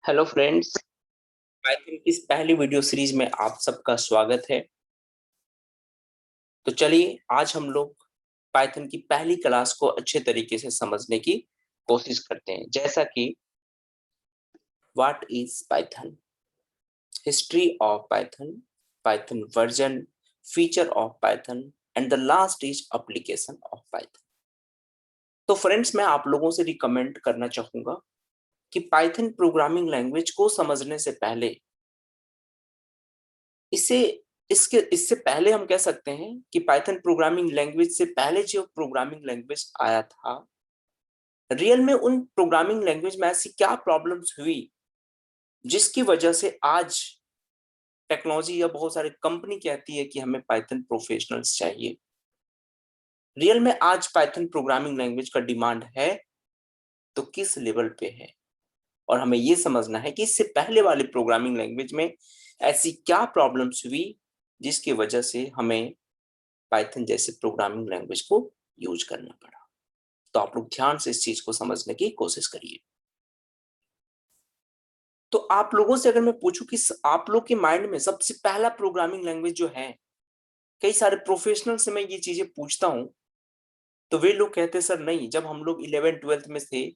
Hello friends. Python की इस पहली वीडियो सीरीज में आप सबका स्वागत है। तो चलिए आज हम लोग पाइथन की पहली क्लास को अच्छे तरीके से समझने की कोशिश करते हैं। जैसा कि what is Python, history of Python, Python version, feature of Python and the last is application of Python. तो फ्रेंड्स, मैं आप लोगों से रिकमेंड करना चाहूंगा कि पाइथन प्रोग्रामिंग लैंग्वेज को समझने से पहले इसे इससे पहले हम कह सकते हैं कि पाइथन प्रोग्रामिंग लैंग्वेज से पहले जो प्रोग्रामिंग लैंग्वेज आया था, रियल में उन प्रोग्रामिंग लैंग्वेज में ऐसी क्या प्रॉब्लम्स हुई जिसकी वजह से आज टेक्नोलॉजी या बहुत सारी कंपनी कहती है कि हमें पाइथन प्रोफेशनल्स चाहिए। रियल में आज पाइथन प्रोग्रामिंग लैंग्वेज का डिमांड है तो किस लेवल पे है, और हमें यह समझना है कि इससे पहले वाले प्रोग्रामिंग लैंग्वेज में ऐसी क्या प्रॉब्लम्स हुई जिसकी वजह से हमें पाइथन जैसे प्रोग्रामिंग लैंग्वेज को यूज करना पड़ा। तो आप लोग ध्यान से इस चीज को समझने की कोशिश करिए। तो आप लोगों से अगर मैं पूछूं कि आप लोग के माइंड में सबसे पहला प्रोग्रामिंग लैंग्वेज जो है, कई सारे प्रोफेशनल से मैं ये चीजें पूछता हूं तो वे लोग कहते सर नहीं, जब हम लोग 11th-12th में थे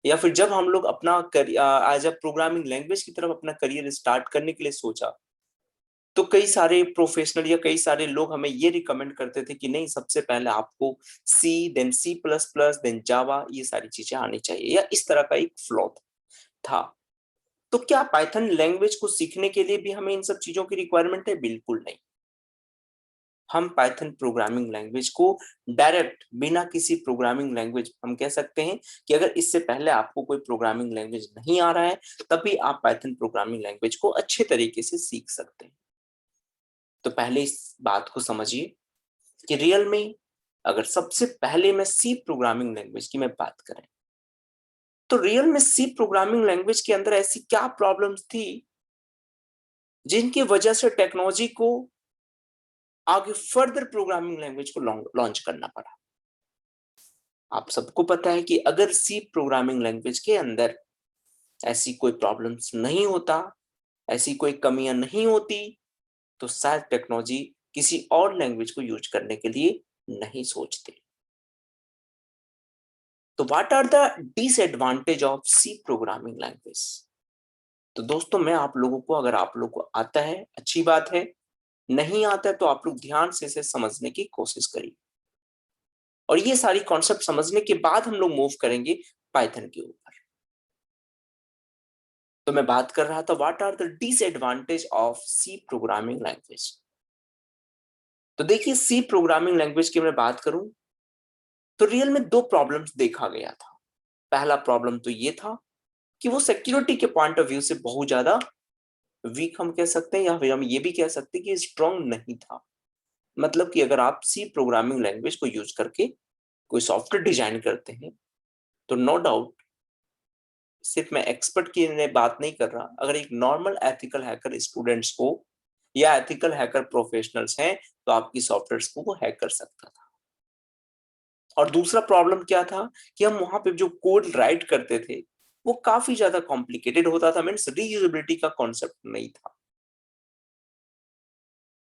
या फिर जब हम लोग अपना एज अ प्रोग्रामिंग लैंग्वेज की तरफ अपना करियर स्टार्ट करने के लिए सोचा तो कई सारे प्रोफेशनल या कई सारे लोग हमें ये रिकमेंड करते थे कि नहीं, सबसे पहले आपको सी, देन C++, देन जावा, ये सारी चीजें आनी चाहिए, या इस तरह का एक फ्लो था। तो क्या पाइथन लैंग्वेज को सीखने के लिए भी हमें इन सब चीजों की रिक्वायरमेंट है? बिल्कुल नहीं। हम पाइथन प्रोग्रामिंग लैंग्वेज को डायरेक्ट बिना किसी प्रोग्रामिंग लैंग्वेज, हम कह सकते हैं कि अगर इससे पहले आपको कोई प्रोग्रामिंग लैंग्वेज नहीं आ रहा है तभी आप पाइथन प्रोग्रामिंग लैंग्वेज को अच्छे तरीके से सीख सकते हैं। तो पहले इस बात को समझिए कि रियल में अगर सबसे पहले मैं सी प्रोग्रामिंग लैंग्वेज की मैं बात करें तो रियल में सी प्रोग्रामिंग लैंग्वेज के अंदर ऐसी क्या प्रॉब्लम्स थी जिनकी वजह से टेक्नोलॉजी को आगे फर्दर प्रोग्रामिंग लैंग्वेज को लॉन्च करना पड़ा। आप सबको पता है कि अगर सी प्रोग्रामिंग लैंग्वेज के अंदर ऐसी कोई प्रॉब्लम्स नहीं होता, ऐसी कोई कमियां नहीं होती, तो शायद टेक्नोलॉजी किसी और लैंग्वेज को यूज करने के लिए नहीं सोचते। तो what are the disadvantage of C programming language? तो दोस्तों, मैं आप लोगों को, अगर आप लोगों को आता है अच्छी बात है, नहीं आता है तो आप लोग ध्यान से इसे समझने की कोशिश करिए, और ये सारी कॉन्सेप्ट समझने के बाद हम लोग मूव करेंगे पाइथन के ऊपर। तो मैं बात कर रहा था what are the disadvantage of C programming language. तो देखिए, सी प्रोग्रामिंग लैंग्वेज की मैं बात करूं तो रियल में दो प्रॉब्लम्स देखा गया था। पहला प्रॉब्लम तो ये था कि वो सिक्योरिटी के पॉइंट ऑफ व्यू से बहुत ज्यादा वीक, हम कह सकते हैं, या फिर हम ये भी कह सकते हैं कि स्ट्रांग नहीं था। मतलब कि अगर आप सी प्रोग्रामिंग लैंग्वेज को यूज करके कोई सॉफ्टवेयर डिजाइन करते हैं तो नो डाउट, सिर्फ मैं एक्सपर्ट की बात नहीं कर रहा, अगर एक नॉर्मल एथिकल हैकर स्टूडेंट्स को या एथिकल हैकर प्रोफेशनल्स हैं तो आपकी सॉफ्टवेयर को वो हैक कर सकता था। और दूसरा प्रॉब्लम क्या था कि हम वहां पे जो कोड राइट करते थे वो काफी ज्यादा कॉम्प्लिकेटेड होता था, मीन्स रीयूजेबिलिटी का कॉन्सेप्ट नहीं था।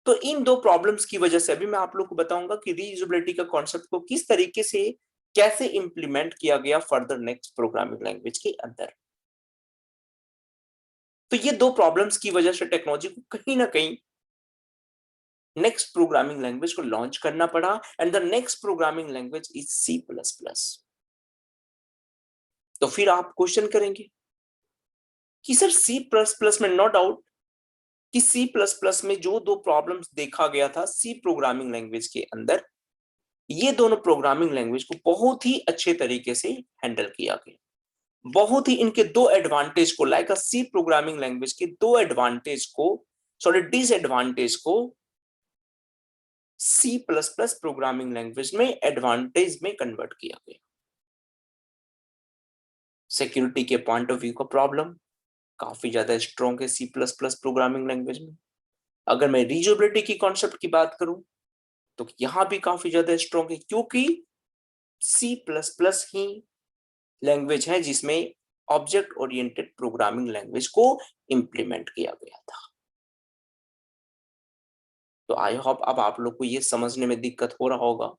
तो इन दो प्रॉब्लम्स की वजह से अभी मैं आप लोग को बताऊंगा कि रीयूजेबिलिटी का कॉन्सेप्ट को किस तरीके से, कैसे इंप्लीमेंट किया गया फर्दर नेक्स्ट प्रोग्रामिंग लैंग्वेज के अंदर। तो ये दो प्रॉब्लम्स की वजह से टेक्नोलॉजी को कहीं ना कहीं नेक्स्ट प्रोग्रामिंग लैंग्वेज को लॉन्च करना पड़ा, and the next programming language is C++। तो फिर आप क्वेश्चन करेंगे कि सर C++ में नो डाउट कि C++ में जो दो प्रॉब्लम्स देखा गया था सी प्रोग्रामिंग लैंग्वेज के अंदर, ये दोनों प्रोग्रामिंग लैंग्वेज को बहुत ही अच्छे तरीके से हैंडल किया गया। बहुत ही इनके दो एडवांटेज को, लाइक सी प्रोग्रामिंग लैंग्वेज के दो एडवांटेज को, सॉरी डिसएडवांटेज को C++ प्रोग्रामिंग लैंग्वेज में एडवांटेज में कन्वर्ट किया गया। सिक्योरिटी के पॉइंट ऑफ व्यू का प्रॉब्लम काफी ज्यादा स्ट्रॉन्ग है C++ प्रोग्रामिंग लैंग्वेज में। अगर मैं रीयूजेबिलिटी की कॉन्सेप्ट की बात करूं तो यहां भी काफी ज्यादा स्ट्रॉन्ग है, क्योंकि C++ ही लैंग्वेज है जिसमें ऑब्जेक्ट ओरिएंटेड प्रोग्रामिंग लैंग्वेज को इम्प्लीमेंट किया गया था। तो आई होप अब आप लोग को ये समझने में दिक्कत हो रहा होगा,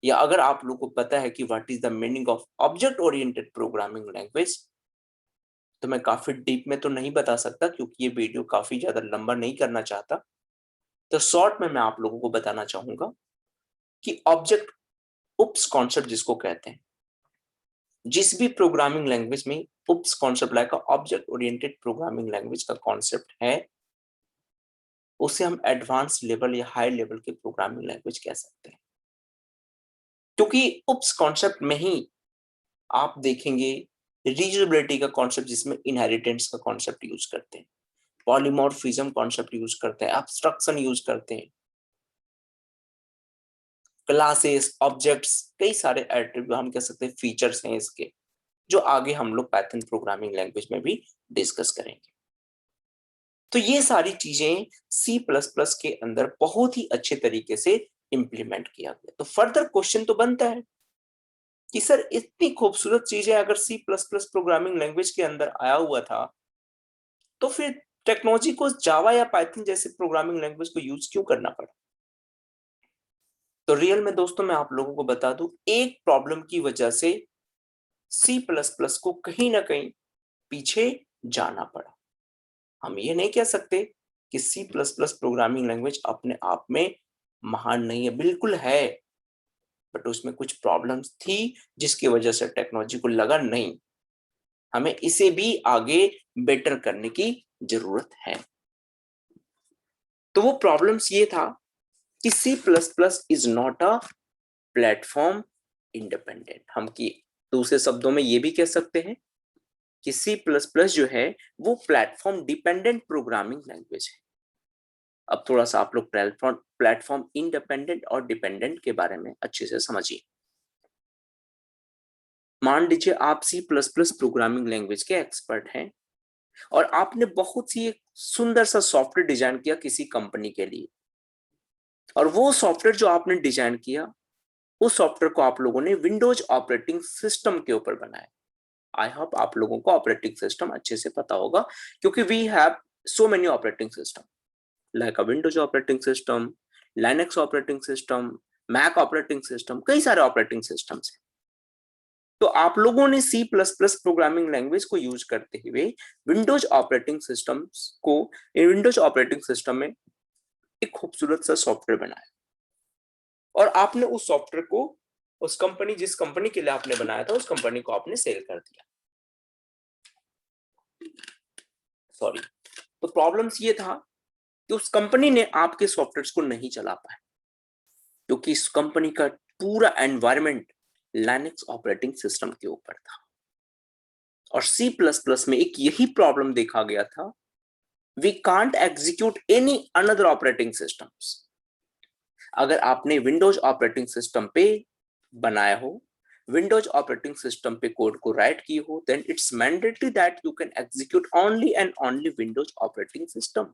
या अगर आप लोग को पता है कि what is the meaning of object oriented programming language, तो मैं काफी डीप में तो नहीं बता सकता क्योंकि ये वीडियो काफी ज्यादा लंबा नहीं करना चाहता। तो शॉर्ट में मैं आप लोगों को बताना चाहूंगा कि ऑब्जेक्ट उप्स कॉन्सेप्ट जिसको कहते हैं, जिस भी प्रोग्रामिंग लैंग्वेज में OOPs concept like object oriented programming language का कॉन्सेप्ट है, उसे हम एडवांस लेवल या हाई लेवल के प्रोग्रामिंग लैंग्वेज कह सकते हैं। क्योंकि उप्स कॉन्सेप्ट में ही आप देखेंगे रीयूजेबिलिटी का कॉन्सेप्ट, जिसमें इनहेरिटेंस का कॉन्सेप्ट यूज करते हैं, पॉलीमॉर्फिज्म कॉन्सेप्ट यूज करते हैं, एब्स्ट्रक्शन यूज करते हैं, क्लासेस, ऑब्जेक्ट्स, कई सारे एट्रीब्यूट हम कह सकते हैं फीचर्स हैं इसके, जो आगे हम लोग पाइथन प्रोग्रामिंग लैंग्वेज में भी डिस्कस करेंगे। तो ये सारी चीजें C++ के अंदर बहुत ही अच्छे तरीके से इंप्लीमेंट किया गया। तो फर्दर क्वेश्चन तो बनता है कि सर इतनी खूबसूरत चीजें अगर C++ प्रोग्रामिंग लैंग्वेज के अंदर आया हुआ था, तो फिर टेक्नोलॉजी को जावा या पाइथन जैसे प्रोग्रामिंग लैंग्वेज को यूज क्यों करना पड़ा? तो रियल में दोस्तों मैं आप लोगों को बता दूं, एक प्रॉब्लम की वजह से C++ को कहीं ना कहीं पीछे जाना पड़ा। हम ये नहीं कह सकते कि C++ प्रोग्रामिंग लैंग्वेज अपने आप में महान नहीं है, बिल्कुल है, बट उसमें कुछ प्रॉब्लम्स थी जिसकी वजह से टेक्नोलॉजी को लगा नहीं, हमें इसे भी आगे बेटर करने की जरूरत है। तो वो प्रॉब्लम्स ये था कि C++ is not a platform independent. हम की दूसरे शब्दों में ये भी कह सकते हैं कि C++ जो है वो प्लेटफॉर्म डिपेंडेंट प्रोग्रामिंग लैंग्वेज है। अब थोड़ा सा आप लोग प्लेटफॉर्म इंडिपेंडेंट और डिपेंडेंट के बारे में अच्छे से समझिए। मान लीजिए आप C++ प्रोग्रामिंग लैंग्वेज के एक्सपर्ट हैं और आपने बहुत सी एक सुंदर सा सॉफ्टवेयर डिजाइन किया किसी कंपनी के लिए, और वो सॉफ्टवेयर जो आपने डिजाइन किया, उस सॉफ्टवेयर को आप लोगों ने विंडोज ऑपरेटिंग सिस्टम के ऊपर बनाया। आई होप आप लोगों को ऑपरेटिंग सिस्टम अच्छे से पता होगा, क्योंकि we have so many operating system like a Windows operating system, Linux operating system, Mac operating system, कई सारे ऑपरेटिंग सिस्टम्स हैं। तो आप लोगों ने C++ प्रोग्रामिंग लैंग्वेज को यूज करते हुए विंडोज ऑपरेटिंग सिस्टम्स को, विंडोज ऑपरेटिंग सिस्टम में एक खूबसूरत सा सॉफ्टवेयर बनाया, और आपने उस सॉफ्टवेयर को उस कंपनी, जिस कंपनी के लिए आपने बनाया था, उस कंपनी को आपने सेल कर दिया। सॉरी। तो प्रॉब्लम्स ये था कि उस कंपनी ने आपके सॉफ्टवेयर को नहीं चला पाया, क्योंकि इस कंपनी का पूरा एनवायरनमेंट लाइनक्स ऑपरेटिंग सिस्टम के ऊपर था। और C++ में एक यही प्रॉब्लम देखा गया था, we can't execute any another operating systems. अगर आपने विंडोज ऑपरेटिंग सिस्टम पे बनाया हो, विंडोज ऑपरेटिंग सिस्टम पे कोड को राइट की हो, then it's mandatory that you can execute only and only Windows operating system.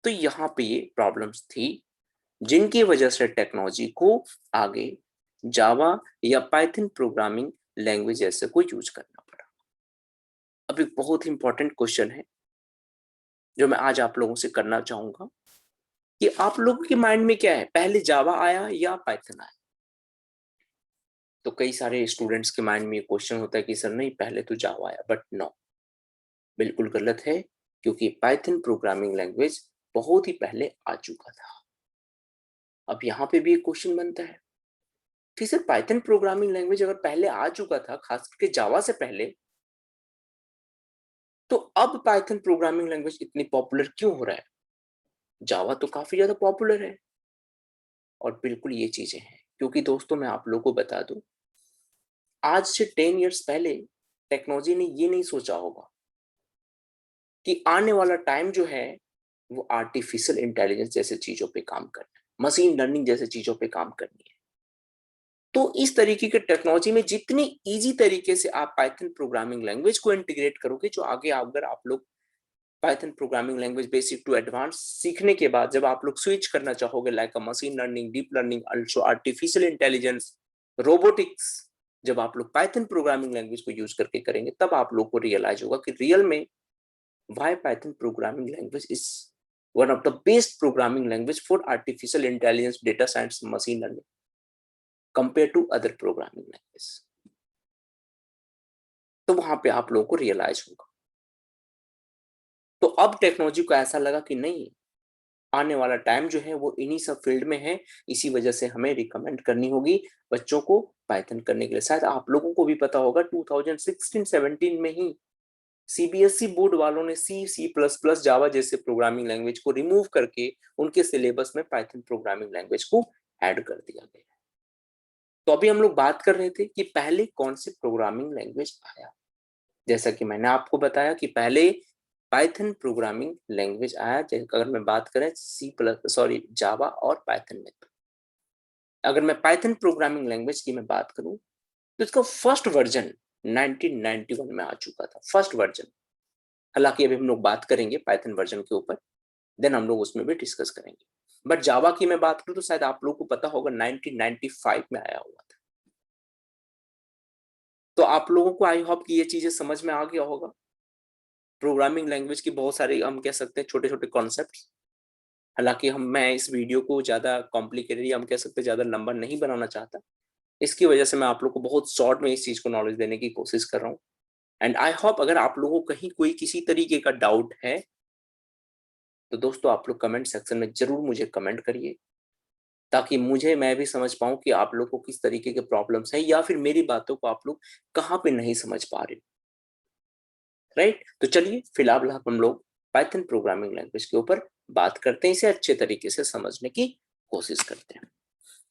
तो यहाँ पे ये प्रॉब्लम्स थी जिनकी वजह से टेक्नोलॉजी को आगे जावा या पाइथन प्रोग्रामिंग लैंग्वेज जैसे को यूज करना पड़ा। अब एक बहुत ही इंपॉर्टेंट क्वेश्चन है जो मैं आज आप लोगों से करना चाहूंगा कि आप लोगों के माइंड में क्या है, पहले जावा आया या पाइथन आया? तो कई सारे स्टूडेंट्स के माइंड में ये क्वेश्चन होता है कि सर नहीं, पहले तो जावा आया, बट नो, बिल्कुल गलत है, क्योंकि पाइथन प्रोग्रामिंग लैंग्वेज बहुत ही पहले आ चुका था। अब यहाँ पे भी एक क्वेश्चन बनता है कि सर पाइथन प्रोग्रामिंग लैंग्वेज अगर पहले आ चुका था, खास करके जावा से पहले, तो अब पाइथन प्रोग्रामिंग लैंग्वेज इतनी पॉपुलर क्यों हो रहा है? जावा तो काफी ज्यादा पॉपुलर है। और बिल्कुल ये चीजें हैं क्योंकि दोस्तों मैं आप लोगों को बता दूं, आज से 10 इयर्स पहले टेक्नोलॉजी ने ये नहीं सोचा होगा कि आने वाला टाइम जो है वो आर्टिफिशियल इंटेलिजेंस जैसे चीजों पे काम करना है, मशीन लर्निंग जैसे चीजों पे काम करनी है। तो इस तरीके के टेक्नोलॉजी में जितनी इजी तरीके से आप पाइथन प्रोग्रामिंग लैंग्वेज को इंटीग्रेट करोगे, जो आगे अगर आप लोग Python programming language basic to advance सीखने के बाद जब आप लोग स्विच करना चाहोगे like a machine learning, deep learning, also artificial intelligence, robotics, जब आप लोग पाइथन प्रोग्रामिंग लैंग्वेज को यूज करके करेंगे तब आप लोग को रियलाइज होगा कि रियल में why Python programming language is one of the best programming language for artificial intelligence, data science, machine learning compared to other programming language. तो वहां पे आप लोगों को रियलाइज होगा। तो अब टेक्नोलॉजी को ऐसा लगा कि नहीं, आने वाला टाइम जो है वो इन्हीं सब फील्ड में है, इसी वजह से हमें रिकमेंड करनी होगी बच्चों को पाइथन करने के लिए। शायद आप लोगों को भी पता होगा 2016-17 में ही सीबीएसई बोर्ड वालों ने C++, जावा जैसे प्रोग्रामिंग लैंग्वेज को रिमूव करके उनके सिलेबस में पाइथन प्रोग्रामिंग लैंग्वेज को ऐड कर दिया गया। तो अभी हम लोग बात कर रहे थे कि पहले कौन सी प्रोग्रामिंग लैंग्वेज आया। जैसा कि मैंने आपको बताया कि पहले पाइथन प्रोग्रामिंग लैंग्वेज आया। अगर मैं बात करें जावा और पाइथन में, अगर मैं पाइथन प्रोग्रामिंग लैंग्वेज की मैं बात करूं तो इसका फर्स्ट वर्जन 1991 में आ चुका था, फर्स्ट वर्जन। हालांकि अभी हम लोग बात करेंगे पाइथन वर्जन के ऊपर, देन हम लोग उसमें भी डिस्कस करेंगे। बट जावा की मैं बात करूं तो शायद आप लोगों को पता होगा 1995 में आया हुआ था। तो आप लोगों को आई होप कि ये चीजें समझ में आ गया होगा। प्रोग्रामिंग लैंग्वेज की बहुत सारे हम कह सकते हैं छोटे छोटे कॉन्सेप्ट। हालांकि मैं इस वीडियो को ज्यादा कॉम्प्लिकेटेड या हम कह सकते हैं ज्यादा लंबा नहीं बनाना चाहता, इसकी वजह से मैं आप लोग को बहुत शॉर्ट में इस चीज को नॉलेज देने की कोशिश कर रहा हूँ। एंड आई होप अगर आप लोगों को कहीं कोई किसी तरीके का डाउट है तो दोस्तों आप लोग कमेंट सेक्शन में जरूर मुझे कमेंट करिए, ताकि मैं भी समझ पाऊं कि आप लोग को किस तरीके के प्रॉब्लम्स हैं या फिर मेरी बातों को आप लोग कहाँ पे नहीं समझ पा रहे। राइट, तो चलिए फिलहाल हम लोग पाइथन प्रोग्रामिंग लैंग्वेज के ऊपर बात करते हैं, इसे अच्छे तरीके से समझने की कोशिश करते हैं।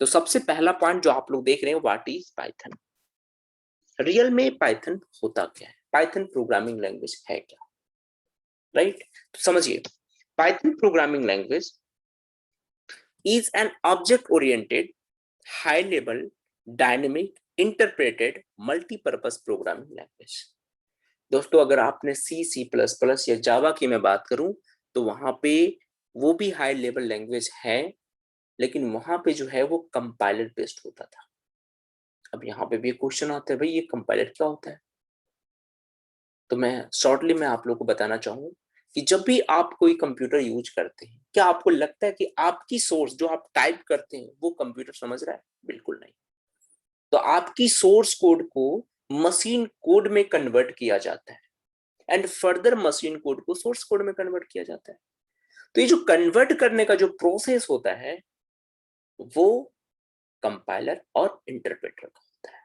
तो सबसे पहला पॉइंट जो आप लोग देख रहे हैं, व्हाट इज पाइथन। रियल में पाइथन होता क्या है, पाइथन प्रोग्रामिंग लैंग्वेज है क्या। राइट, तो समझिए, Python programming language is an object-oriented, high-level, dynamic, interpreted, multi-purpose programming language। दोस्तों अगर आपने C++ या जावा की मैं बात करूं तो वहां पे वो भी हाई लेवल लैंग्वेज है, लेकिन वहां पे जो है वो कंपाइलर बेस्ड होता था। अब यहाँ पे भी क्वेश्चन आता है, भाई ये कंपाइलर क्या होता है। तो मैं शॉर्टली आप लोगों को बताना चाहूँ कि जब भी आप कोई कंप्यूटर यूज करते हैं, क्या आपको लगता है कि आपकी सोर्स जो आप टाइप करते हैं वो कंप्यूटर समझ रहा है? बिल्कुल नहीं। तो आपकी सोर्स कोड को मशीन कोड में कन्वर्ट किया जाता है एंड फर्दर मशीन कोड को सोर्स कोड में कन्वर्ट किया जाता है। तो ये जो कन्वर्ट करने का जो प्रोसेस होता है वो कंपाइलर और इंटरप्रेटर का होता है।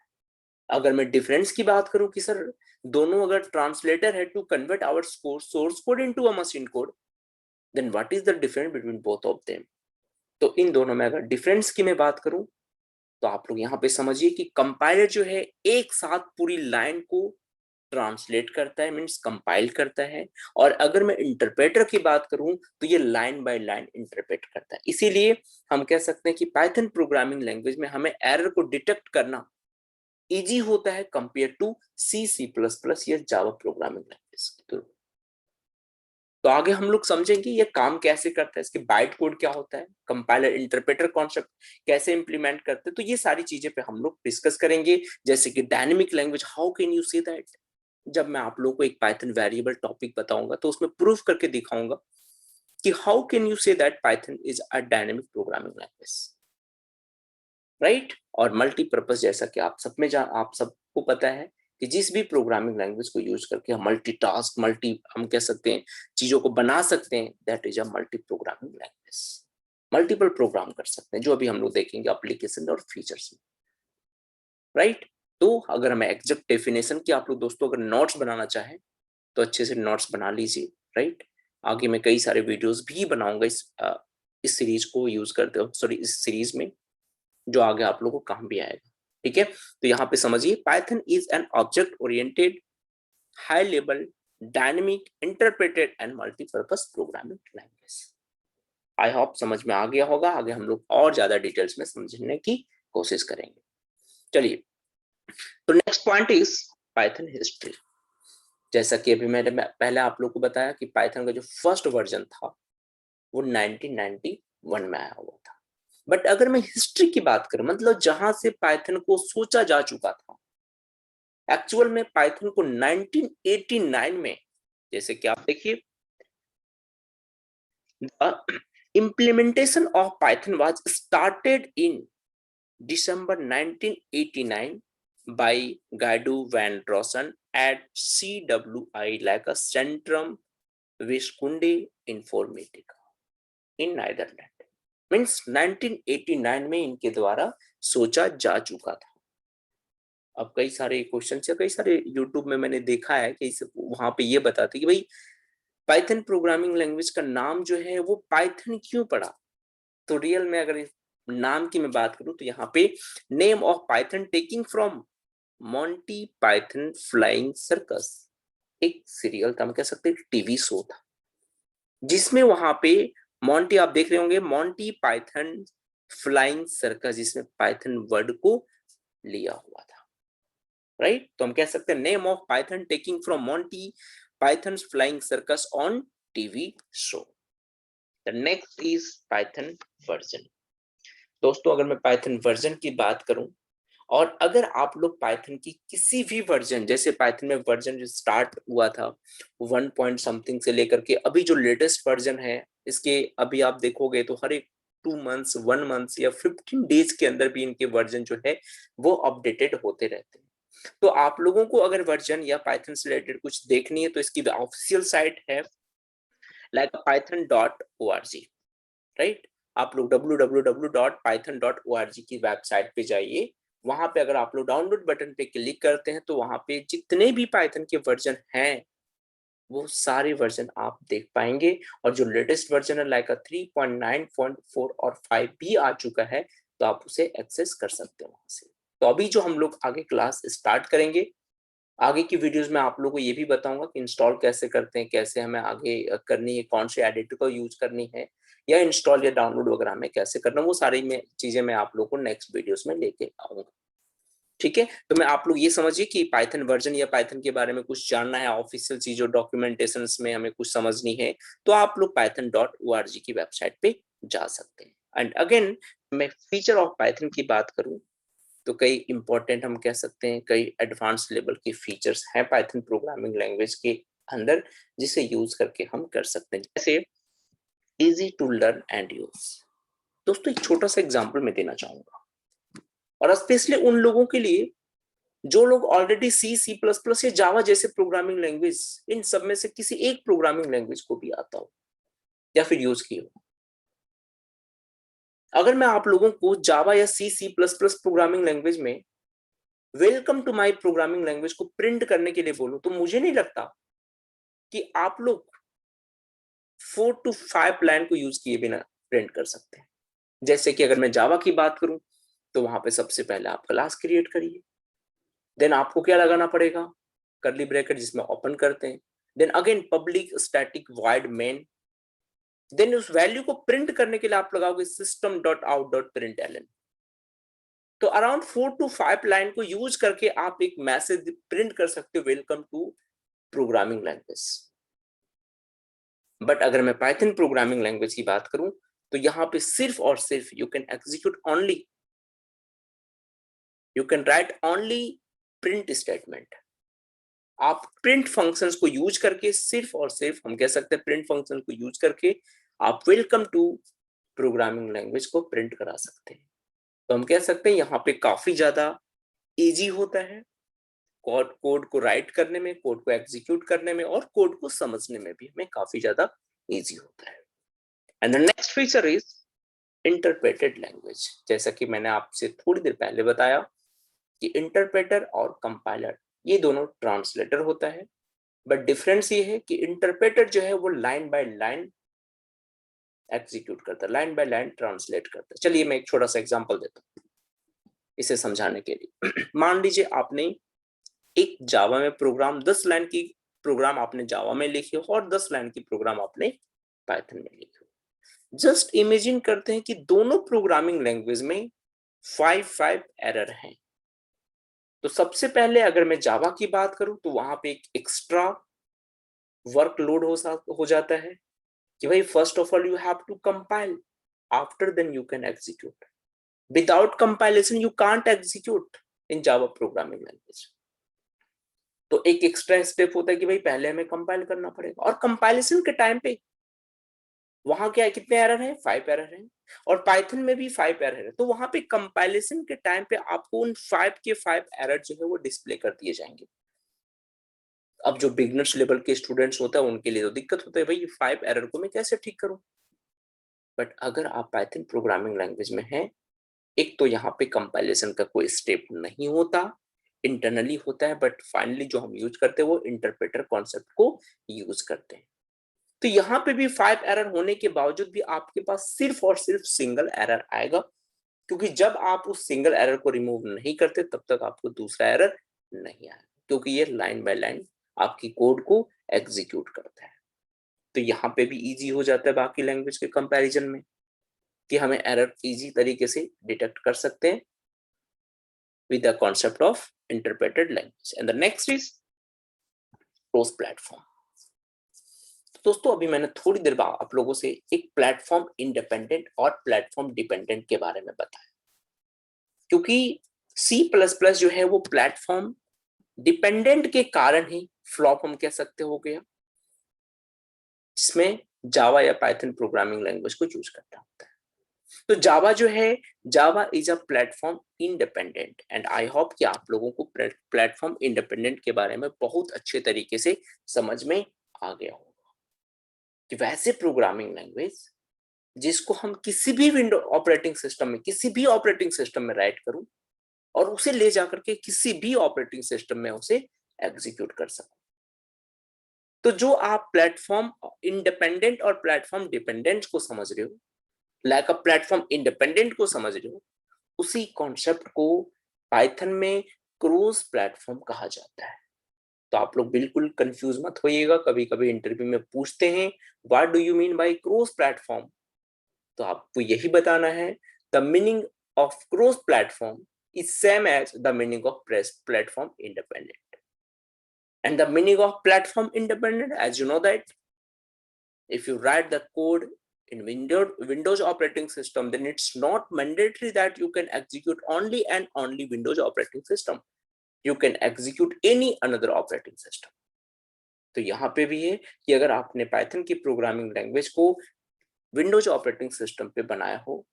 अगर मैं डिफरेंस की बात करूं कि सर दोनों अगर ट्रांसलेटर है to convert our source code into a machine code, then what is the difference between both of them. तो इन दोनों में अगर डिफरेंस की मैं बात करूं तो आप लोग यहाँ पे समझिए कि कंपाइलर जो है एक साथ पूरी लाइन को ट्रांसलेट करता है, मीन्स कंपाइल करता है, और अगर मैं इंटरप्रेटर की बात करूं तो ये लाइन बाय लाइन इंटरप्रेट करता है। इसीलिए हम कह सकते हैं कि पाइथन प्रोग्रामिंग लैंग्वेज में हमें एरर को डिटेक्ट करना इजी होता है कंपेयर टू C++ या जावा प्रोग्रामिंग लैंग्वेज। तो आगे हम लोग समझेंगे ये काम कैसे करता है, इसके बाइट कोड क्या होता है, कंपाइलर इंटरप्रेटर कॉन्सेप्ट कैसे इंप्लीमेंट करते हैं। तो ये सारी चीजें पे हम लोग डिस्कस करेंगे। जैसे कि dynamic language, how can you say that. जब मैं आप लोगों को एक पाइथन वेरिएबल टॉपिक बताऊंगा तो उसमें प्रूफ करके दिखाऊंगा कि how can you say that Python is a dynamic programming language. Right, और मल्टीपर्पज, जैसा कि आप सबको पता है कि जिस भी प्रोग्रामिंग लैंग्वेज को यूज करके हम मल्टीटास्क हम कह सकते हैं चीजों को बना सकते हैं, that is a multi programming language. Multiple program कर सकते हैं, जो अभी हम लोग देखेंगे एप्लीकेशन और फीचर्स में। राइट, तो अगर मैं एग्जैक्ट डेफिनेशन की आप लोग दोस्तों अगर नोट्स बनाना चाहें तो अच्छे से नोट्स बना लीजिए। राइट, आगे मैं कई सारे वीडियोस भी बनाऊंगा इस सीरीज को यूज करते हो, सॉरी इस सीरीज में, जो आगे आप लोगों को काम भी आएगा। ठीक है, तो यहाँ पे समझिए, Python is an object oriented, high level, dynamic, interpreted and multipurpose programming language. I hope समझ में आ गया होगा। आगे हम लोग और ज्यादा डिटेल्स में समझने की कोशिश करेंगे। चलिए, तो next point is Python history. जैसा कि अभी मैंने पहले आप लोग को बताया कि पाइथन का जो फर्स्ट वर्जन था वो 1991 में आया हुआ था। बट अगर मैं हिस्ट्री की बात करूं, मतलब जहां से पाइथन को सोचा जा चुका था, एक्चुअल में पाइथन को 1989 में, जैसे कि आप देखिए, implementation of Python was started in December 1989 by Guido van Rossum at CWI, like a Centrum Wiskunde Informatica in Netherlands. Means 1989 में इनके द्वारा सोचा जा चुका था। अब कई सारे क्वेश्चन या कई सारे यूट्यूब में मैंने देखा है कि वहां पे ये बताते कि भाई पाइथन प्रोग्रामिंग लैंग्वेज का नाम जो है वो पाइथन क्यों पड़ा। तो रियल में अगर नाम की मैं बात करूं तो यहाँ पे name of Python taking from Monty Python flying circus, एक सीरियल था, हम कह सकते हैं टीवी शो था, जिसमें वहां पे मॉन्टी, आप देख रहे होंगे मॉन्टी पाइथन फ्लाइंग सर्कस, जिसमें पाइथन वर्ड को लिया हुआ था, राइट। तो हम कह सकते हैं name of Python taking from Monty Python flying circus on TV show. The next is Python version. दोस्तों अगर मैं पाइथन वर्जन की बात करूं, और अगर आप लोग पाइथन की किसी भी वर्जन, जैसे पाइथन में वर्जन जो स्टार्ट हुआ था 1 पॉइंट समथिंग से लेकर के अभी जो लेटेस्ट वर्जन है, इसके अभी आप देखोगे तो हर एक 2 मंथ्स 1 मंथ्स या 15 डेज के अंदर भी इनके वर्जन जो है वो अपडेटेड होते रहते हैं। तो आप लोगों को अगर वर्जन या पाइथन से रिलेटेड कुछ देखनी है तो इसकी ऑफिशियल साइट है like python.org, राइट। आप लोग www.python.org की वेबसाइट पे जाइए, वहां पे अगर आप लोग डाउनलोड बटन पे क्लिक करते हैं तो वहां पे जितने भी पाइथन के वर्जन हैं वो सारे वर्जन आप देख पाएंगे, और जो लेटेस्ट वर्जन है लाइक 3.9.4 और 5 भी आ चुका है तो आप उसे एक्सेस कर सकते हो वहां से। तो अभी जो हम लोग आगे क्लास स्टार्ट करेंगे, आगे की वीडियोस में आप लोगों को ये भी बताऊंगा कि इंस्टॉल कैसे करते हैं, कैसे हमें आगे करनी है, कौन से एडिटर को यूज करनी है, या इंस्टॉल या डाउनलोड वगैरह में कैसे करना, वो सारी में चीजें मैं आप लोगों को नेक्स्ट वीडियोस में लेके आऊंगा। ठीक है, तो मैं आप लोग ये समझिए कि पाइथन वर्जन या पाइथन के बारे में कुछ जानना है, ऑफिशियल चीजों डॉक्यूमेंटेशन में हमें कुछ समझनी है, तो आप लोग python.org की वेबसाइट पे जा सकते हैं। एंड अगेन मैं फीचर ऑफ पाइथन की बात करूं तो कई इंपॉर्टेंट, हम कह सकते हैं कई एडवांस लेवल के फीचर्स हैं पाइथन प्रोग्रामिंग लैंग्वेज के अंदर, जिसे यूज करके हम कर सकते हैं, जैसे easy to learn and use. दोस्तों एक छोटा सा एग्जांपल मैं देना चाहूंगा, और स्पेशली उन लोगों के लिए जो लोग ऑलरेडी सी प्लस प्लस या जावा जैसे प्रोग्रामिंग लैंग्वेज, इन सब में से किसी एक प्रोग्रामिंग लैंग्वेज को भी आता हो या फिर यूज की हो। अगर मैं आप लोगों को जावा या C plus plus programming language में welcome to my programming language को प्रिंट करने के लिए बोलूं, तो मुझे नहीं लगता कि आप लोग 4 to 5 लाइन को यूज किए बिना प्रिंट कर सकते हैं। जैसे कि अगर मैं जावा की बात करूं तो वहां पे सबसे पहले आप क्लास क्रिएट करिए, देन आपको क्या लगाना पड़ेगा, कर्ली ब्रैकेट जिसमें ओपन करते हैं, then again public static void main, then उस वैल्यू को प्रिंट करने के लिए आप लगाओगे system.out.println। तो अराउंड 4 to 5 लाइन को यूज करके आप एक मैसेज प्रिंट कर सकते हो, welcome to programming language. But अगर मैं पाइथन प्रोग्रामिंग लैंग्वेज की बात करूं तो यहां पे सिर्फ और सिर्फ you can execute only, you can write only print statement. आप प्रिंट फंक्शंस को यूज करके, सिर्फ और सिर्फ हम कह सकते हैं प्रिंट फंक्शन को यूज करके आप वेलकम टू प्रोग्रामिंग लैंग्वेज को प्रिंट करा सकते हैं। तो हम कह सकते हैं यहाँ पे काफी ज्यादा इजी होता है कोड को राइट करने में, कोड को एग्जीक्यूट करने में, और कोड को समझने में भी हमें काफी ज्यादा इजी होता है। And the next feature is interpreted language. जैसा कि मैंने आपसे थोड़ी देर पहले बताया कि इंटरप्रेटर और कंपाइलर ये दोनों ट्रांसलेटर होता है, बट डिफरेंस ये है कि इंटरप्रेटर जो है वो लाइन बाय लाइन एग्जीक्यूट करता है, लाइन बाय लाइन ट्रांसलेट करता है। चलिए मैं एक छोटा सा एग्जांपल देता हूँ इसे समझाने के लिए। मान लीजिए आपने एक जावा में प्रोग्राम 10 लाइन की प्रोग्राम आपने जावा में लिखी हो और 10 लाइन की प्रोग्राम आपने पाइथन में लिखी हो। जस्ट इमेजिन करते हैं कि दोनों प्रोग्रामिंग लैंग्वेज में 5 एरर हैं। तो सबसे पहले अगर मैं जावा की बात करूं तो वहां पे एक एक्स्ट्रा वर्कलोड हो जाता है कि भाई first of all you have to compile, after then you can execute. Without compilation you can't execute in Java programming language. तो एक एक्स्ट्रा स्टेप होता है कि भाई पहले हमें कंपाइल करना पड़ेगा, और कंपाइलेशन के टाइम पे वहां क्या है, कितने एरर हैं, 5 एरर हैं, और पाइथन में भी 5 एरर है। तो वहां पे कंपाइलेशन के टाइम पे आपको उन 5 के 5 एरर जो है वो डिस्प्ले कर दिए जाएंगे। अब जो बिगनर्स लेवल के स्टूडेंट्स होता है उनके लिए तो दिक्कत होता है, भाई 5 एरर को मैं कैसे ठीक करूं। बट अगर आप पाइथन प्रोग्रामिंग लैंग्वेज में हैं, एक तो यहाँ पे कंपाइलेशन का कोई स्टेप नहीं होता, इंटरनली होता है, बट फाइनली जो हम यूज करते हैं वो इंटरप्रेटर कॉन्सेप्ट को यूज करते हैं। तो यहाँ पे भी 5 एरर होने के बावजूद भी आपके पास सिर्फ और सिर्फ सिंगल एरर आएगा, क्योंकि जब आप उस सिंगल एरर को रिमूव नहीं करते तब तक आपको दूसरा एरर नहीं आएगा, क्योंकि ये लाइन बाय लाइन आपकी कोड को एग्जीक्यूट करता है। तो यहाँ पे भी इजी हो जाता है बाकी लैंग्वेज के कंपैरिजन में, कि हमें एरर इजी तरीके से डिटेक्ट कर सकते हैं with the concept of interpreted language. And the next is cross platform. दोस्तों अभी मैंने थोड़ी देर बाद आप लोगों से एक प्लेटफॉर्म इंडिपेंडेंट और प्लेटफॉर्म डिपेंडेंट के बारे में बताया, क्योंकि C++ जो है वो प्लेटफॉर्म डिपेंडेंट के कारण ही फ्लॉप हम कह सकते हो गया, जिसमें जावा या पाइथन प्रोग्रामिंग लैंग्वेज को यूज करना होता है। तो जावा जो है, Java is a platform independent, and I hope कि आप लोगों को प्लेटफॉर्म इंडिपेंडेंट के बारे में बहुत अच्छे तरीके से समझ में आ गया होगा कि वैसे प्रोग्रामिंग लैंग्वेज जिसको हम किसी भी विंडो ऑपरेटिंग सिस्टम में, किसी भी ऑपरेटिंग सिस्टम में राइट करूं और उसे ले जाकर के किसी भी ऑपरेटिंग सिस्टम में उसे एग्जीक्यूट कर सकूं। तो जो आप प्लेटफॉर्म इंडिपेंडेंट और प्लेटफॉर्म डिपेंडेंट को समझ रहे हो, लाइक अ प्लेटफॉर्म इंडिपेंडेंट को समझ रहे हो, उसी कॉन्सेप्ट को पाइथन में क्रॉस प्लेटफॉर्म कहा जाता है। तो आप लोग बिल्कुल कंफ्यूज मत होइएगा, कभी कभी इंटरव्यू में पूछते हैं what do you mean by cross platform, तो आपको यही बताना है the meaning of cross platform is same as the meaning of platform independent. And the meaning of platform independent, as you know that if you write the code in Windows operating system, then it's not mandatory that you can execute only and only Windows operating system. You can execute any another operating system. तो यहाँ पे भी है कि अगर आपने Python की programming language को विंडोज ऑपरेटिंग सिस्टम पे बनाया हो,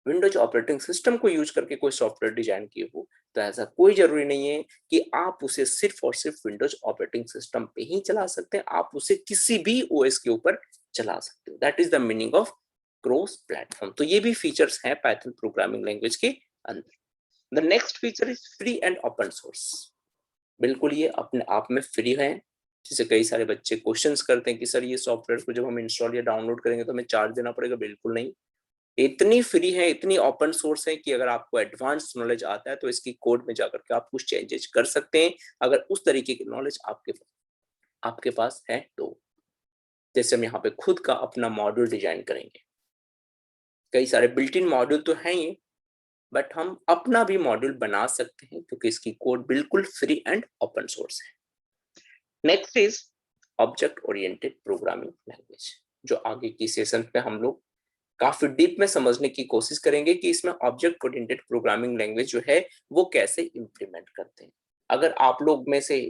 विंडोज ऑपरेटिंग सिस्टम को यूज करके कोई सॉफ्टवेयर डिजाइन किए हो, तो ऐसा कोई जरूरी नहीं है कि आप उसे सिर्फ और सिर्फ विंडोज ऑपरेटिंग सिस्टम पे ही चला सकते हैं, आप उसे किसी भी ओएस के ऊपर चला सकते हो। That is the meaning of cross platform. तो ये भी फीचर्स हैं पाइथन प्रोग्रामिंग लैंग्वेज के अंदर। The next feature is free and open source. बिल्कुल ये अपने आप में फ्री है, जिसे कई सारे बच्चे क्वेश्चंस करते हैं कि सर ये सॉफ्टवेयर को जब हम इंस्टॉल या डाउनलोड करेंगे तो हमें चार्ज देना पड़ेगा। बिल्कुल नहीं, इतनी फ्री है, इतनी ओपन सोर्स है कि अगर आपको एडवांस नॉलेज आता है तो इसकी कोड में जाकर के आप कुछ चेंजेस कर सकते हैं, अगर उस तरीके की नॉलेज आपके पास है तो। जैसे हम यहाँ पे खुद का अपना मॉड्यूल डिजाइन करेंगे, कई सारे बिल्ट इन मॉड्यूल तो हैं ही, बट हम अपना भी मॉड्यूल बना सकते हैं क्योंकि इसकी कोड बिल्कुल फ्री एंड ओपन सोर्स है। Next is object oriented programming language, जो आगे की सेशन पे हम लोग काफी डीप में समझने की कोशिश करेंगे कि इसमें ऑब्जेक्ट ओरिएंटेड प्रोग्रामिंग लैंग्वेज जो है वो कैसे इंप्लीमेंट करते हैं। अगर आप लोग में से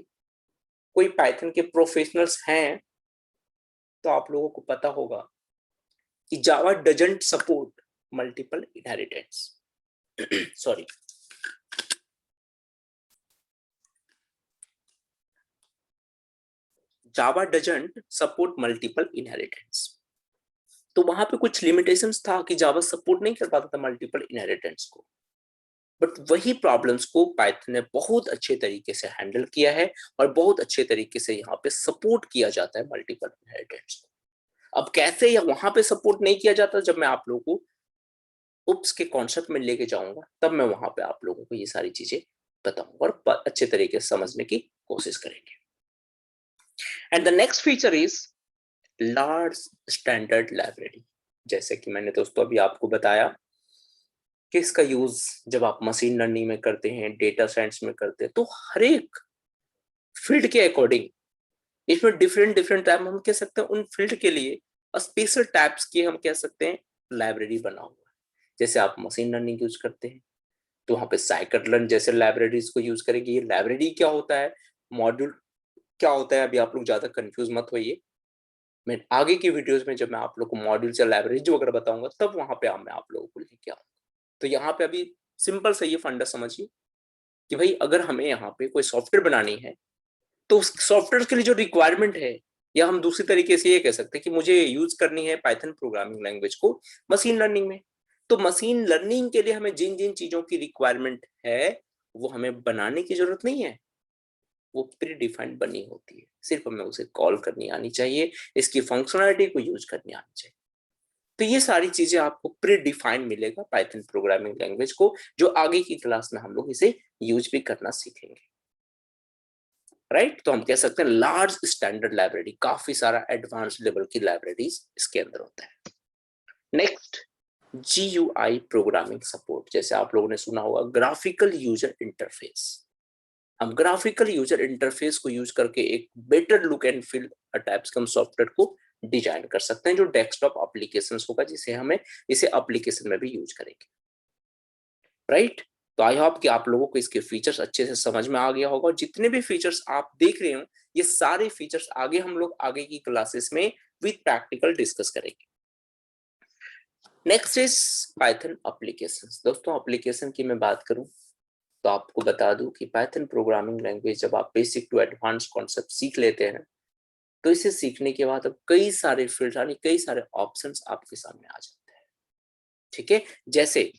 कोई पाइथन के प्रोफेशनल्स हैं तो आप लोगों को पता होगा कि Java doesn't support multiple inheritance. Sorry, Java doesn't support multiple inheritance. तो वहां पे कुछ लिमिटेशंस था कि जावा सपोर्ट नहीं कर पाता था मल्टीपल इनहेरिटेंस को, बट वही प्रॉब्लम्स को पाइथन ने बहुत अच्छे तरीके से हैंडल किया है और बहुत अच्छे तरीके से यहाँ पे सपोर्ट किया जाता है मल्टीपल इनहेरिटेंस को। अब कैसे या वहां पे सपोर्ट नहीं किया जाता, जब मैं आप लोगों को उप्स के कॉन्सेप्ट में लेके जाऊंगा तब मैं वहां पे आप लोगों को ये सारी चीजें बताऊंगा और अच्छे तरीके से समझने की कोशिश करेंगे। And the next feature is large standard library. जैसे कि मैंने दोस्तों अभी आपको बताया कि इसका यूज जब आप मशीन लर्निंग में करते हैं, डेटा साइंस में करते हैं, तो हर एक फील्ड के अकॉर्डिंग इसमें डिफरेंट डिफरेंट टाइप हम कह सकते हैं, उन फील्ड के लिए स्पेशल टाइप्स की हम कह सकते हैं लाइब्रेरी बना हुआ है। जैसे आप मशीन लर्निंग यूज करते हैं तो वहां पे साइकिट लर्न जैसे लाइब्रेरीज को यूज करेंगे। ये लाइब्रेरी क्या होता है, मॉड्यूल क्या होता है अभी आप लोग ज्यादा कंफ्यूज मत होइए। मैं आगे की वीडियोस में जब मैं आप लोग को मॉड्यूल्स या लाइब्रेरीज वगैरह बताऊंगा तब वहां पे मैं आप लोगों को लेके आऊंगा। तो यहाँ पे अभी सिंपल से ये फंडा समझिए कि भाई अगर हमें यहाँ पे कोई सॉफ्टवेयर बनानी है तो उस सॉफ्टवेयर के लिए जो रिक्वायरमेंट है, या हम दूसरी तरीके से ये कह सकते हैं कि मुझे यूज करनी है पाइथन प्रोग्रामिंग लैंग्वेज को मशीन लर्निंग में, तो मशीन लर्निंग के लिए हमें जिन जिन चीजों की रिक्वायरमेंट है वो हमें बनाने की जरूरत नहीं है, वो प्री डिफाइंड बनी होती है, सिर्फ हमें उसे कॉल करनी आनी चाहिए, इसकी फंक्शनलिटी को यूज करनी आनी चाहिए। तो ये सारी चीजें आपको प्री डिफाइंड मिलेगा पाइथन प्रोग्रामिंग लैंग्वेज को, जो आगे की क्लास में हम लोग इसे यूज भी करना सीखेंगे। राइट, तो हम कह सकते हैं लार्ज स्टैंडर्ड लाइब्रेरी, काफी सारा एडवांस लेवल की लाइब्रेरीज इसके अंदर होता है। नेक्स्ट, GUI प्रोग्रामिंग सपोर्ट, जैसे आप लोगों ने सुना होगा ग्राफिकल यूजर इंटरफेस। हम ग्राफिकल यूजर इंटरफेस को यूज करके एक better look and feel types के हम सॉफ्टवेयर को डिजाइन कर सकते हैं जो डेस्कटॉप एप्लीकेशंस होगा, जिसे हमें इसे एप्लीकेशन में भी यूज करेंगे। राइट, तो आई होप कि आप लोगों को इसके फीचर्स अच्छे से समझ में आ गया होगा, और जितने भी फीचर्स आप देख रहे हो ये सारे फीचर्स आगे हम लोग आगे की क्लासेस में विद प्रैक्टिकल डिस्कस करेंगे। Next is Python applications. दोस्तों एप्लीकेशन की मैं बात करूं तो आपको बता दूं कि पाइथन प्रोग्रामिंग लैंग्वेज जब आप बेसिक टू एडवांस कॉन्सेप्ट सीख लेते हैं तो इसे सीखने के बाद अब कई सारे फील्ड यानी कई सारे ऑप्शंस आपके सामने आ जाते हैं। ठीक है, जैसे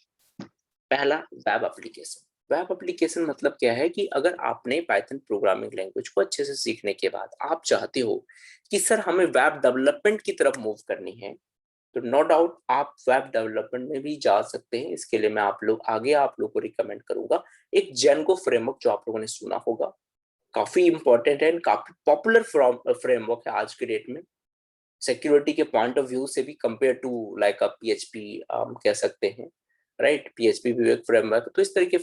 पहला वेब एप्लीकेशन। वेब एप्लीकेशन मतलब क्या है कि अगर आपने पाइथन प्रोग्रामिंग लैंग्वेज को अच्छे से सीखने के बाद आप चाहते हो कि सर हमें वेब डेवलपमेंट की तरफ मूव करनी है, तो नो डाउट आप वेब डेवलपमेंट में भी जा सकते हैं। इसके लिए मैं आप लोग को रिकमेंड करूंगा एक जेनगो फ्रेमवर्क, जो आप लोगों ने सुना होगा, काफी इंपॉर्टेंट है, काफी पॉपुलर फ्रेमवर्क है आज के डेट में। सिक्योरिटी के पॉइंट ऑफ व्यू से भी compare to like a PHP कह सकते हैं, राइट, PHP भी एक फ्रेमवर्क, तो इस तरीके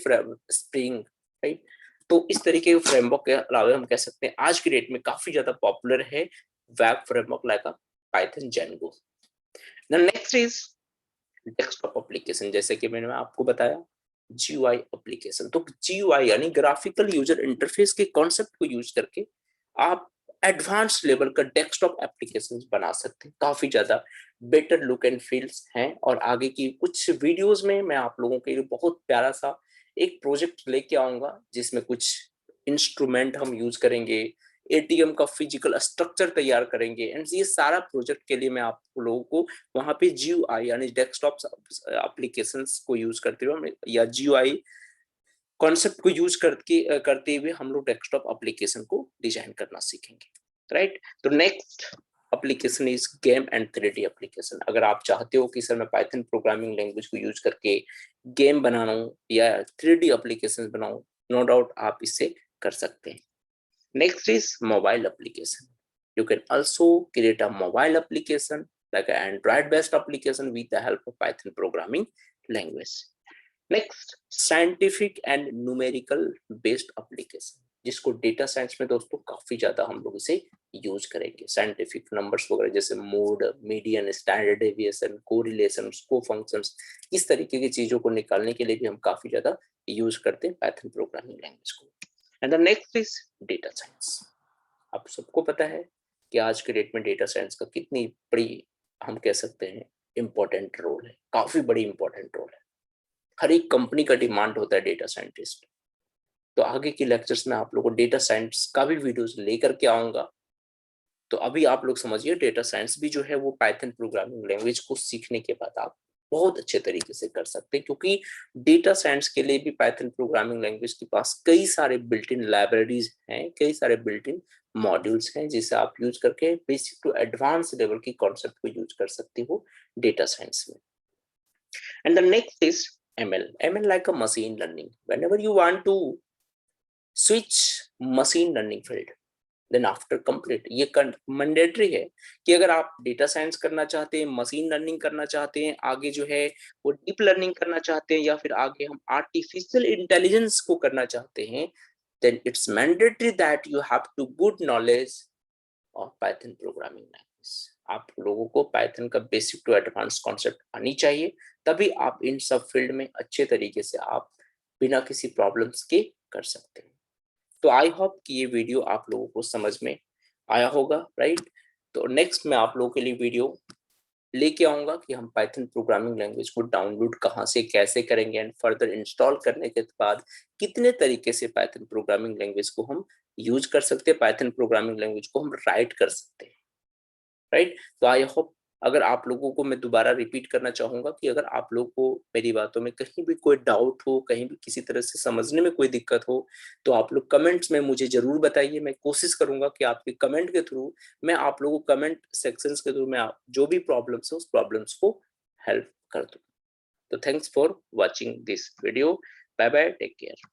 स्प्रिंग, राइट, तो इस तरीके के फ्रेमवर्क के अलावा हम कह सकते हैं आज की डेट में काफी ज्यादा पॉपुलर है web framework like a Python Django. The next is desktop application, जैसे कि मैंने आपको बताया GUI एप्लीकेशन। तो GUI यानी ग्राफिकल यूजर इंटरफेस के कॉन्सेप्ट को यूज करके आप एडवांस लेवल का डेस्कटॉप एप्लीकेशन बना सकते हैं, काफी ज्यादा बेटर लुक एंड फील्स हैं। और आगे की कुछ वीडियोस में मैं आप लोगों के लिए बहुत प्यारा सा एक प्रोजेक्ट लेके आऊंगा जिसमें कुछ इंस्ट्रूमेंट हम यूज करेंगे, ATM का फिजिकल स्ट्रक्चर तैयार करेंगे, एंड ये सारा प्रोजेक्ट के लिए मैं आप लोगों को वहां पे GUI यानी डेस्कटॉप एप्लीकेशंस को यूज करते हुए या GUI कॉन्सेप्ट को यूज करते हुए हम लोग डेस्कटॉप एप्लीकेशन को डिजाइन करना सीखेंगे। राइट, तो next application is game and 3D application. अगर आप चाहते हो कि सर मैं पाइथन प्रोग्रामिंग लैंग्वेज को यूज करके गेम बनाऊं या 3D एप्लीकेशन बनाऊं, नो डाउट आप इससे कर सकते हैं। Next is mobile application. You can also create a mobile application like an Android-based application with the help of Python programming language. Next, scientific and numerical based application, जिसको data science में दोस्तों काफी ज्यादा हम लोग इसे यूज करेंगे। Scientific numbers वगैरह जैसे mode, median, standard deviation, correlation, को फंक्शंस, इस तरीके की चीजों को निकालने के लिए भी हम काफी ज्यादा यूज करते हैं पाइथन प्रोग्रामिंग लैंग्वेज को। And the next is data science. आप सबको पता है कि आज के डेट में डेटा साइंस का कितनी बड़ी हम कह सकते हैं इंपॉर्टेंट रोल है, काफी बड़ी इंपॉर्टेंट रोल है। हर एक कंपनी का डिमांड होता है डेटा साइंटिस्ट। तो आगे के लेक्चर्स में आप लोगों को डेटा साइंस का भी वीडियोस लेकर के आऊंगा। तो अभी आप लोग समझिए डेटा साइंस भी जो है वो पाइथन प्रोग्रामिंग लैंग्वेज को सीखने के बाद आप बहुत अच्छे तरीके से कर सकते हैं, क्योंकि डेटा साइंस के लिए भी पाइथन प्रोग्रामिंग लैंग्वेज के पास कई सारे बिल्ट इन लाइब्रेरीज हैं, कई सारे बिल्ट इन मॉड्यूल्स हैं जिसे आप यूज करके बेसिक टू एडवांस लेवल की कॉन्सेप्ट को यूज कर सकते हो डेटा साइंस में। And the next is ML like a machine learning. Whenever you want to switch machine learning field, then after complete ये मैंडेटरी है कि अगर आप डेटा साइंस करना चाहते हैं, मशीन लर्निंग करना चाहते हैं, आगे जो है वो डीप लर्निंग करना चाहते हैं, या फिर आगे हम आर्टिफिशियल इंटेलिजेंस को करना चाहते हैं, then it's mandatory that you have to good knowledge of Python programming language. आप लोगों को पाइथन का बेसिक टू एडवांस कॉन्सेप्ट आनी चाहिए, तभी आप इन सब फील्ड में अच्छे तरीके से आप बिना किसी प्रॉब्लम्स के कर सकते हैं। तो आई होप कि ये वीडियो आप लोगों को समझ में आया होगा, राइट। तो नेक्स्ट मैं आप लोगों के लिए वीडियो लेके आऊंगा कि हम पाइथन प्रोग्रामिंग लैंग्वेज को डाउनलोड कहाँ से कैसे करेंगे, एंड फर्दर इंस्टॉल करने के बाद कितने तरीके से पाइथन प्रोग्रामिंग लैंग्वेज को हम यूज कर सकते हैं, पाइथन प्रोग्रामिंग लैंग्वेज को हम राइट कर सकते हैं, राइट। तो आई होप, अगर आप लोगों को मैं दोबारा रिपीट करना चाहूंगा कि अगर आप लोगों को मेरी बातों में कहीं भी कोई डाउट हो, कहीं भी किसी तरह से समझने में कोई दिक्कत हो, तो आप लोग कमेंट्स में मुझे जरूर बताइए। मैं कोशिश करूंगा कि आपके कमेंट के थ्रू, मैं आप लोगों को कमेंट सेक्शंस के थ्रू मैं जो भी प्रॉब्लम्स है उस प्रॉब्लम्स को हेल्प कर दूं। तो thanks for watching this video. Bye bye, take care.